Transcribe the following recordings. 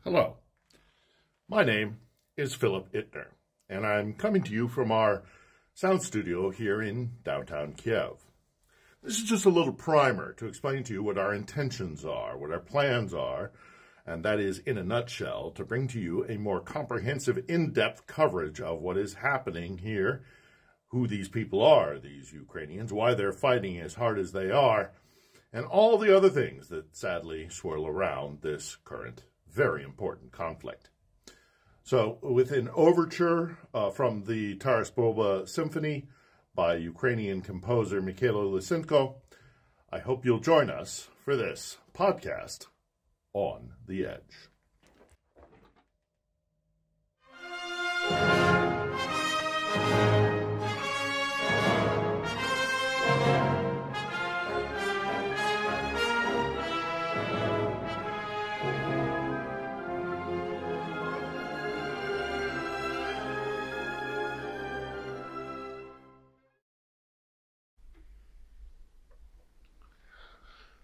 Hello, my name is Philip Ittner, and I'm coming to you from our sound studio here in downtown Kiev. This is just a little primer to explain to you what our intentions are, what our plans are, and that is, in a nutshell, to bring to you a more comprehensive, in-depth coverage of what is happening here, who these people are, these Ukrainians, why they're fighting as hard as they are, and all the other things that sadly swirl around this current very important conflict. So, with an overture from the Taras Bulba Symphony by Ukrainian composer Mikhailo Lysenko, I hope you'll join us for this podcast, On the Edge.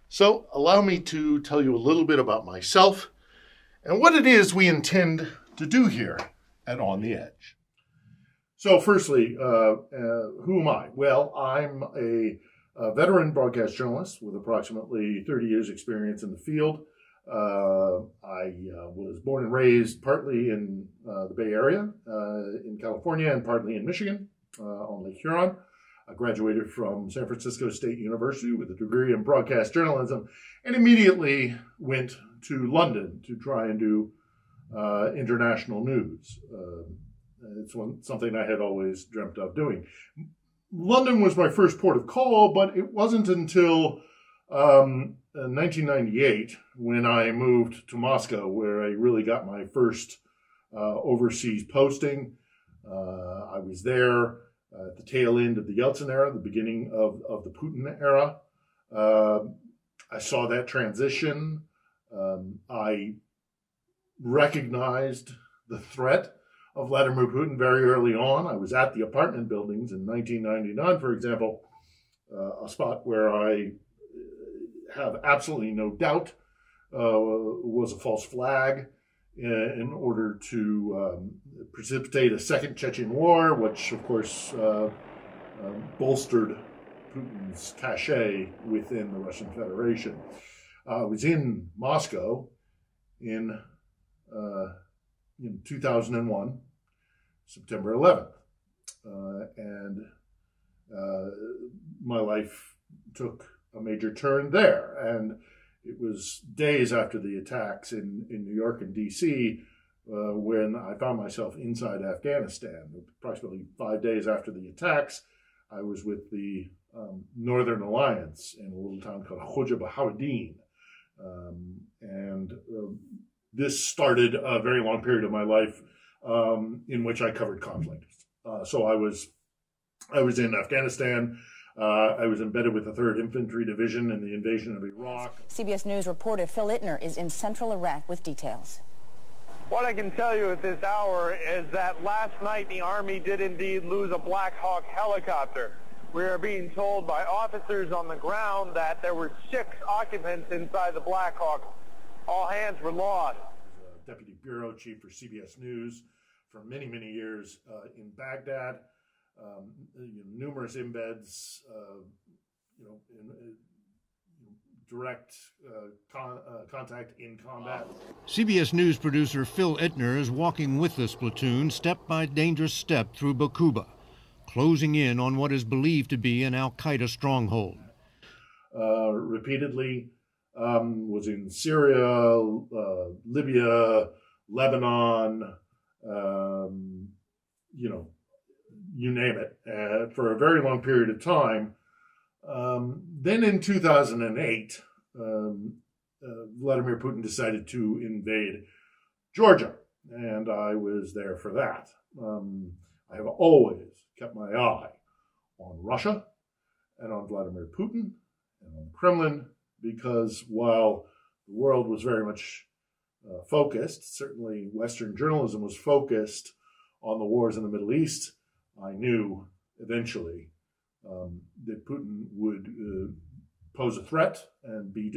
So, allow me to tell you a little bit about myself and what it is we intend to do here at On the Edge. So, firstly, who am I? Well, I'm a veteran broadcast journalist with approximately 30 years' experience in the field. I was born and raised partly in the Bay Area in California and partly in Michigan on Lake Huron. I graduated from San Francisco State University with a degree in broadcast journalism and immediately went to London to try and do international news. It's something I had always dreamt of doing. London was my first port of call, but it wasn't until 1998 when I moved to Moscow where I really got my first overseas posting. I was there at the tail end of the Yeltsin era, the beginning of the Putin era. I saw that transition. I recognized the threat of Vladimir Putin very early on. I was at the apartment buildings in 1999, for example, a spot where I have absolutely no doubt was a false flag in order to precipitate a second Chechen war, which, of course, bolstered Putin's cachet within the Russian Federation. I was in Moscow in 2001, September 11th, and my life took a major turn there. And it was days after the attacks in New York and D.C. When I found myself inside Afghanistan. Approximately 5 days after the attacks, I was with the Northern Alliance in a little town called Khoja Bahauddin. This started a very long period of my life in which I covered conflict. So I was in Afghanistan. I was embedded with the 3rd Infantry Division in the invasion of Iraq. CBS News reporter Phil Ittner is in central Iraq with details. What I can tell you at this hour is that last night the Army did indeed lose a Black Hawk helicopter. We are being told by officers on the ground that there were 6 occupants inside the Black Hawk. All hands were lost. Deputy Bureau Chief for CBS News for many, many years in Baghdad. Numerous embeds, direct contact in combat. CBS News producer Phil Ittner is walking with this platoon step by dangerous step through Bakuba, closing in on what is believed to be an al-Qaeda stronghold. Repeatedly was in Syria, Libya, Lebanon, you name it, for a very long period of time. Then in 2008, Vladimir Putin decided to invade Georgia, and I was there for that. I have always kept my eye on Russia and on Vladimir Putin and on the Kremlin, because while the world was very much focused, certainly Western journalism was focused on the wars in the Middle East, I knew eventually that Putin would pose a threat and be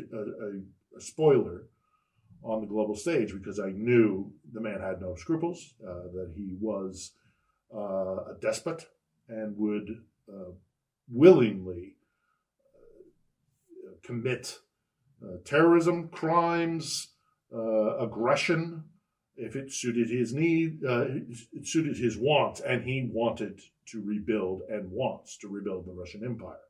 a spoiler on the global stage because I knew the man had no scruples, that he was a despot and would willingly commit terrorism, crimes, aggression, if it suited his need, it suited his wants, and he wanted to rebuild and wants to rebuild the Russian Empire.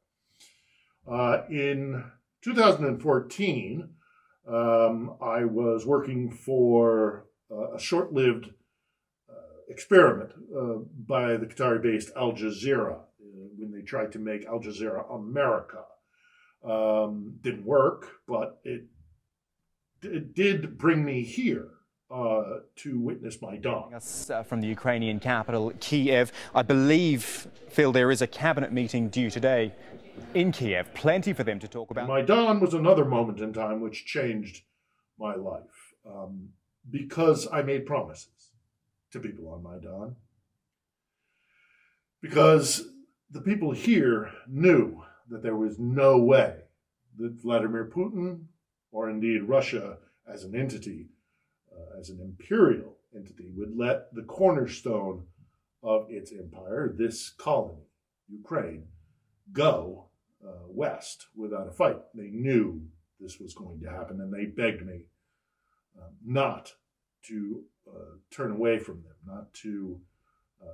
In 2014, I was working for a short-lived experiment by the Qatari-based Al Jazeera when they tried to make Al Jazeera America. Didn't work, but it did bring me here to witness Maidan. From the Ukrainian capital, Kiev. I believe, Phil, there is a cabinet meeting due today in Kiev. Plenty for them to talk about. Maidan was another moment in time which changed my life because I made promises to people on Maidan. Because the people here knew that there was no way that Vladimir Putin, or indeed Russia as an entity, as an imperial entity, would let the cornerstone of its empire, this colony, Ukraine, go west without a fight. They knew this was going to happen, and they begged me not to turn away from them, not to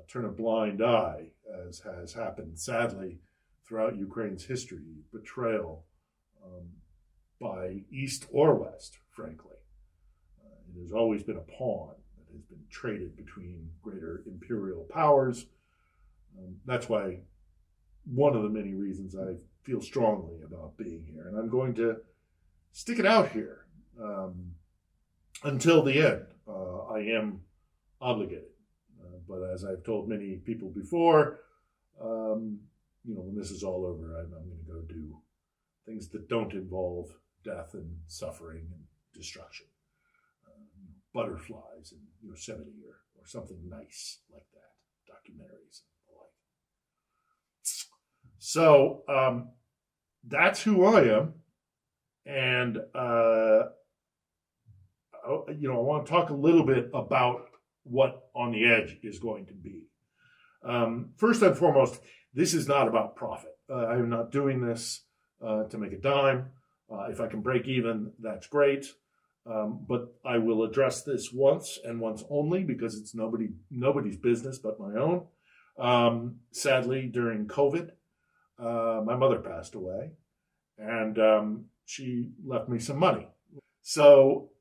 turn a blind eye, as has happened, sadly, throughout Ukraine's history, betrayal by East or West, frankly. It has always been a pawn that has been traded between greater imperial powers. That's why one of the many reasons I feel strongly about being here. And I'm going to stick it out here until the end. I am obligated. But as I've told many people before, when this is all over, I'm going to go do things that don't involve death and suffering and destruction. Butterflies in Yosemite or something nice like that, documentaries and the like. So that's who I am, and I want to talk a little bit about what On the Edge is going to be. First and foremost, this is not about profit. I am not doing this to make a dime. If I can break even, that's great. But I will address this once and once only because it's nobody's business but my own. Sadly, during COVID, my mother passed away, and she left me some money. So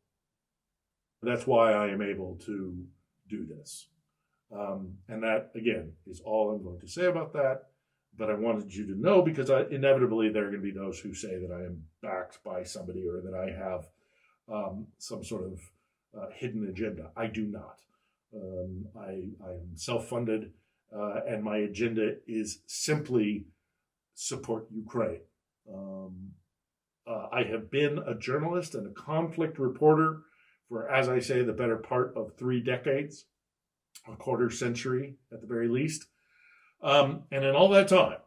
that's why I am able to do this. And that, again, is all I'm going to say about that. But I wanted you to know because inevitably there are going to be those who say that I am backed by somebody or that I have some sort of hidden agenda. I do not. I am self-funded, and my agenda is simply support Ukraine. I have been a journalist and a conflict reporter for, as I say, the better part of 3 decades, a quarter century at the very least. And in all that time,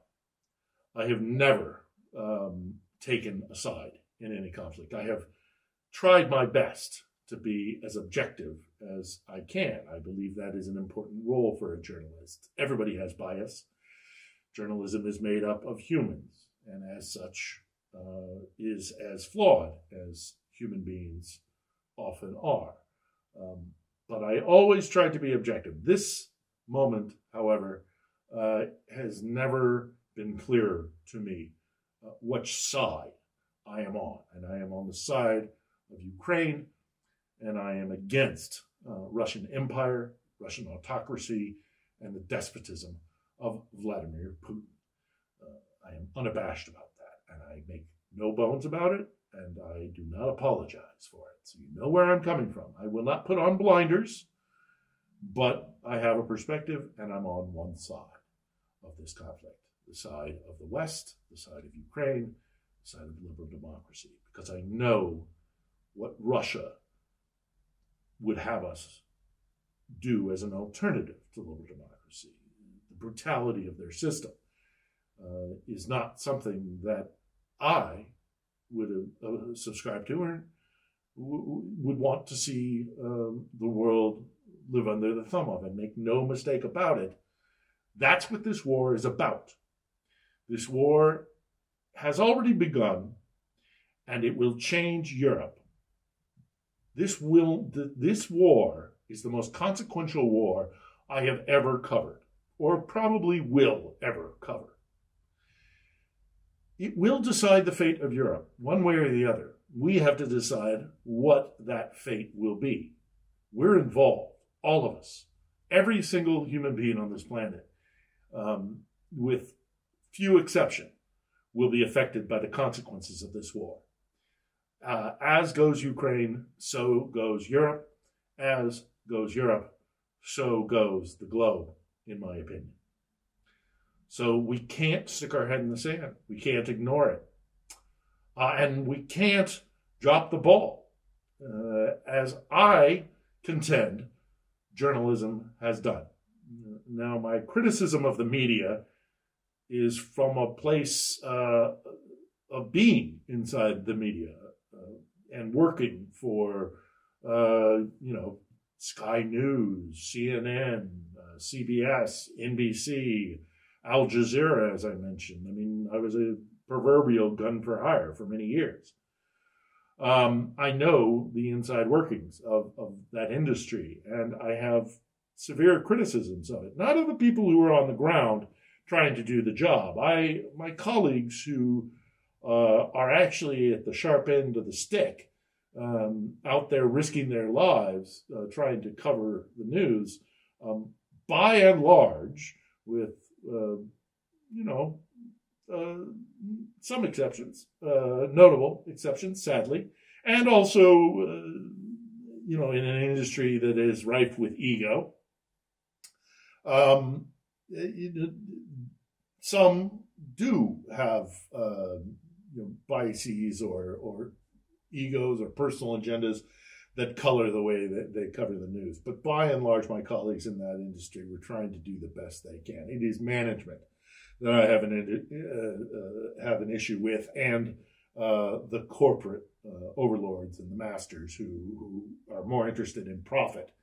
I have never taken a side in any conflict. I have tried my best to be as objective as I can. I believe that is an important role for a journalist. Everybody has bias. Journalism is made up of humans, and as such is as flawed as human beings often are. But I always try to be objective. This moment, however, has never been clearer to me which side I am on. And I am on the side of Ukraine, and I am against Russian empire, Russian autocracy, and the despotism of Vladimir Putin. I am unabashed about that, and I make no bones about it, and I do not apologize for it. So you know where I'm coming from. I will not put on blinders, but I have a perspective, and I'm on one side of this conflict, the side of the West, the side of Ukraine, the side of liberal democracy, because I know what Russia would have us do as an alternative to liberal democracy. The brutality of their system is not something that I would subscribe to, would want to see the world live under the thumb of. And make no mistake about it, that's what this war is about. This war has already begun, and it will change Europe. This war is the most consequential war I have ever covered, or probably will ever cover. It will decide the fate of Europe, one way or the other. We have to decide what that fate will be. We're involved, all of us, every single human being on this planet, with few exceptions, will be affected by the consequences of this war. As goes Ukraine, so goes Europe. As goes Europe, so goes the globe, in my opinion. So we can't stick our head in the sand. We can't ignore it. And we can't drop the ball. As I contend, journalism has done. Now, my criticism of the media is from a place of being inside the media and working for, Sky News, CNN, CBS, NBC, Al Jazeera, as I mentioned. I mean, I was a proverbial gun for hire for many years. I know the inside workings of that industry, and I have severe criticisms of it. Not of the people who are on the ground trying to do the job. My colleagues who are actually at the sharp end of the stick, out there risking their lives, trying to cover the news, by and large, with some exceptions, notable exceptions, sadly, and also, in an industry that is rife with ego. Some do have biases or egos or personal agendas that color the way that they cover the news. But by and large, my colleagues in that industry were trying to do the best they can. It is management that I have an issue with, and the corporate overlords and the masters who are more interested in profit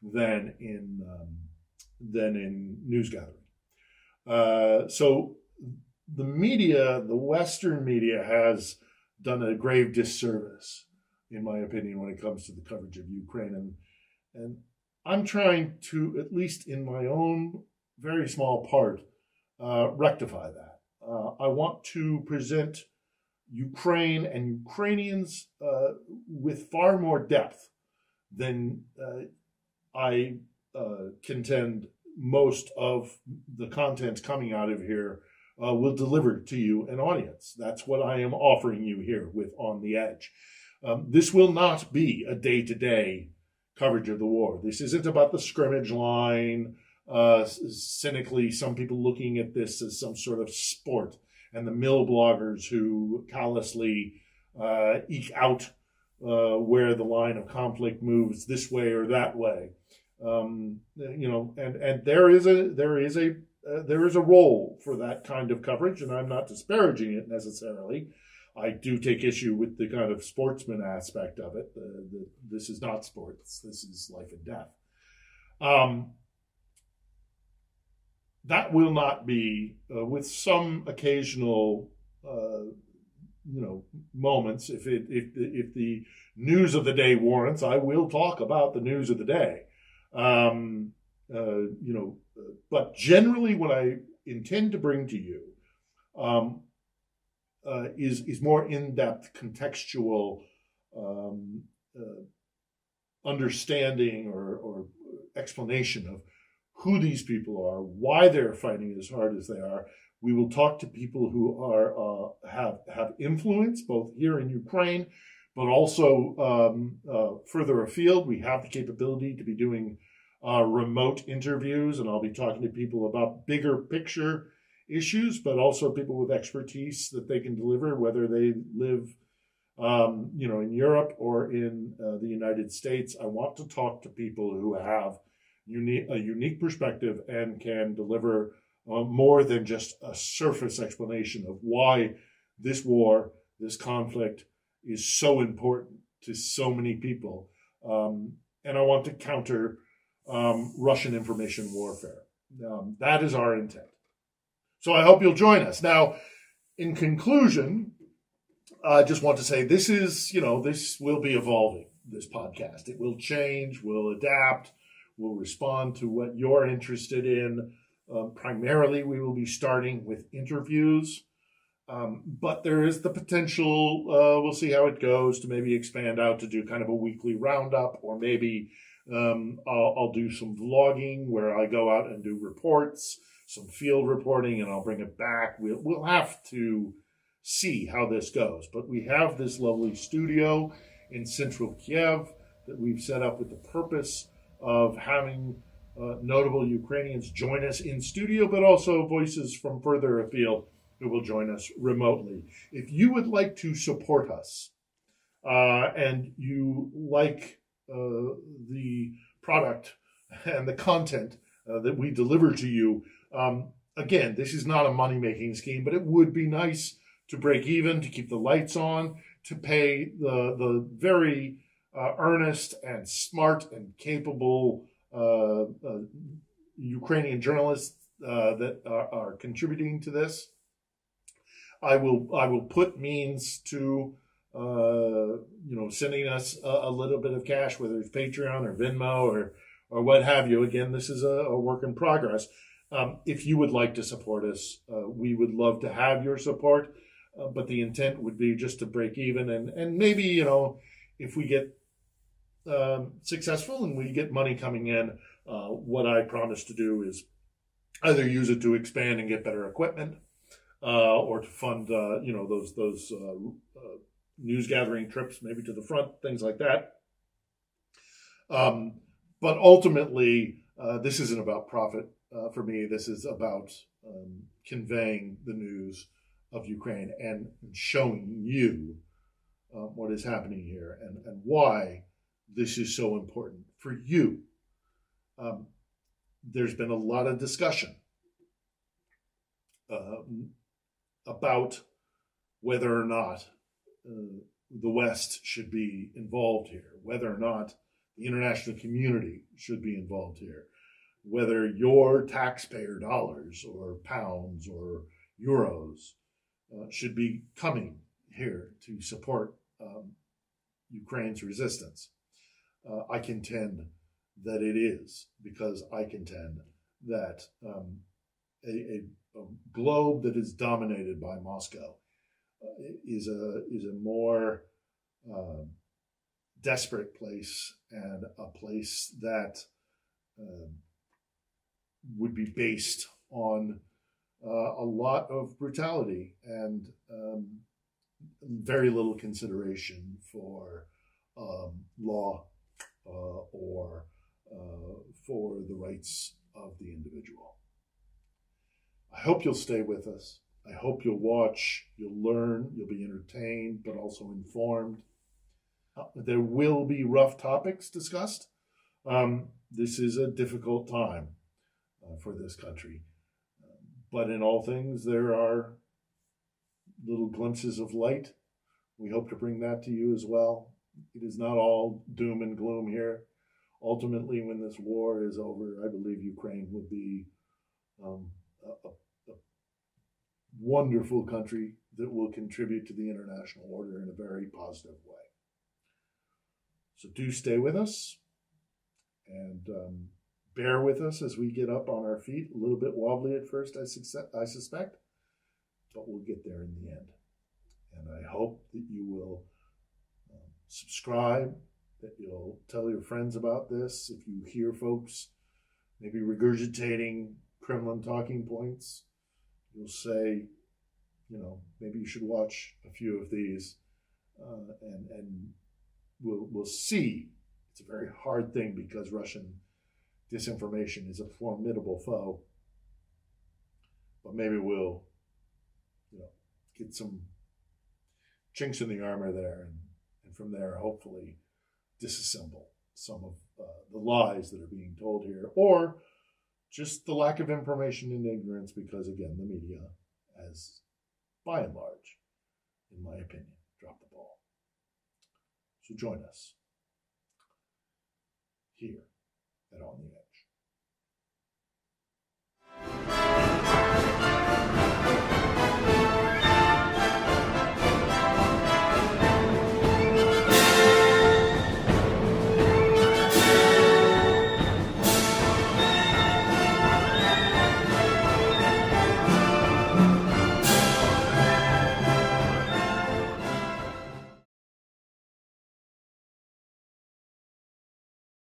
than in news gathering. So the media, the Western media, has done a grave disservice, in my opinion, when it comes to the coverage of Ukraine. And I'm trying to, at least in my own very small part, rectify that. I want to present Ukraine and Ukrainians with far more depth than I contend most of the content coming out of here will deliver to you an audience. That's what I am offering you here with On the Edge. This will not be a day-to-day coverage of the war. This isn't about the scrimmage line, cynically, some people looking at this as some sort of sport, and the mill bloggers who callously eke out where the line of conflict moves this way or that way. And there is a role for that kind of coverage, and I'm not disparaging it necessarily. I do take issue with the kind of sportsman aspect of it. This is not sports. This is life and death. That will not be, with some occasional, moments. If the news of the day warrants, I will talk about the news of the day. But generally, what I intend to bring to you is more in-depth, contextual understanding or explanation of who these people are, why they're fighting as hard as they are. We will talk to people who are have influence, both here in Ukraine, but also further afield. We have the capability to be doing remote interviews, and I'll be talking to people about bigger picture issues, but also people with expertise that they can deliver, whether they live, in Europe or in the United States. I want to talk to people who have a unique perspective and can deliver more than just a surface explanation of why this war, this conflict, is so important to so many people. And I want to counter Russian information warfare. That is our intent. So I hope you'll join us. Now, in conclusion, I just want to say this will be evolving, this podcast. It will change, we'll adapt, we'll respond to what you're interested in. Primarily, we will be starting with interviews. But there is the potential, we'll see how it goes, to maybe expand out to do kind of a weekly roundup, or maybe I'll do some vlogging where I go out and do reports, some field reporting, and I'll bring it back. We'll have to see how this goes. But we have this lovely studio in central Kiev that we've set up with the purpose of having notable Ukrainians join us in studio, but also voices from further afield who will join us remotely. If you would like to support us and you like the product and the content that we deliver to you, again, this is not a money-making scheme, but it would be nice to break even, to keep the lights on, to pay the very earnest and smart and capable Ukrainian journalists that are contributing to this. I will put means to sending us a little bit of cash, whether it's Patreon or Venmo or what have you. Again, this is a work in progress. If you would like to support us, we would love to have your support. But the intent would be just to break even, and maybe if we get successful and we get money coming in, what I promise to do is either use it to expand and get better equipment, or to fund those news gathering trips, maybe to the front, things like that. But ultimately, this isn't about profit for me. This is about conveying the news of Ukraine and showing you what is happening here and why this is so important for you. There's been a lot of discussion about whether or not the West should be involved here, whether or not the international community should be involved here, whether your taxpayer dollars or pounds or euros should be coming here to support Ukraine's resistance. I contend that it is, because I contend that a globe that is dominated by Moscow is a more desperate place, and a place that would be based on a lot of brutality and very little consideration for law or for the rights of the individual. I hope you'll stay with us. I hope you'll watch, you'll learn, you'll be entertained, but also informed. There will be rough topics discussed. This is a difficult time for this country. But in all things, there are little glimpses of light. We hope to bring that to you as well. It is not all doom and gloom here. Ultimately, when this war is over, I believe Ukraine will be a wonderful country that will contribute to the international order in a very positive way. So do stay with us and bear with us as we get up on our feet. A little bit wobbly at first, I suspect, but we'll get there in the end. And I hope that you will subscribe, that you'll tell your friends about this. If you hear folks maybe regurgitating Kremlin talking points, you'll say, maybe you should watch a few of these, and we'll see. It's a very hard thing because Russian disinformation is a formidable foe. But maybe we'll, get some chinks in the armor there, and from there, hopefully, disassemble some of the lies that are being told here, or just the lack of information and ignorance, because, again, the media has, by and large, in my opinion, dropped the ball. So join us here at On the Edge.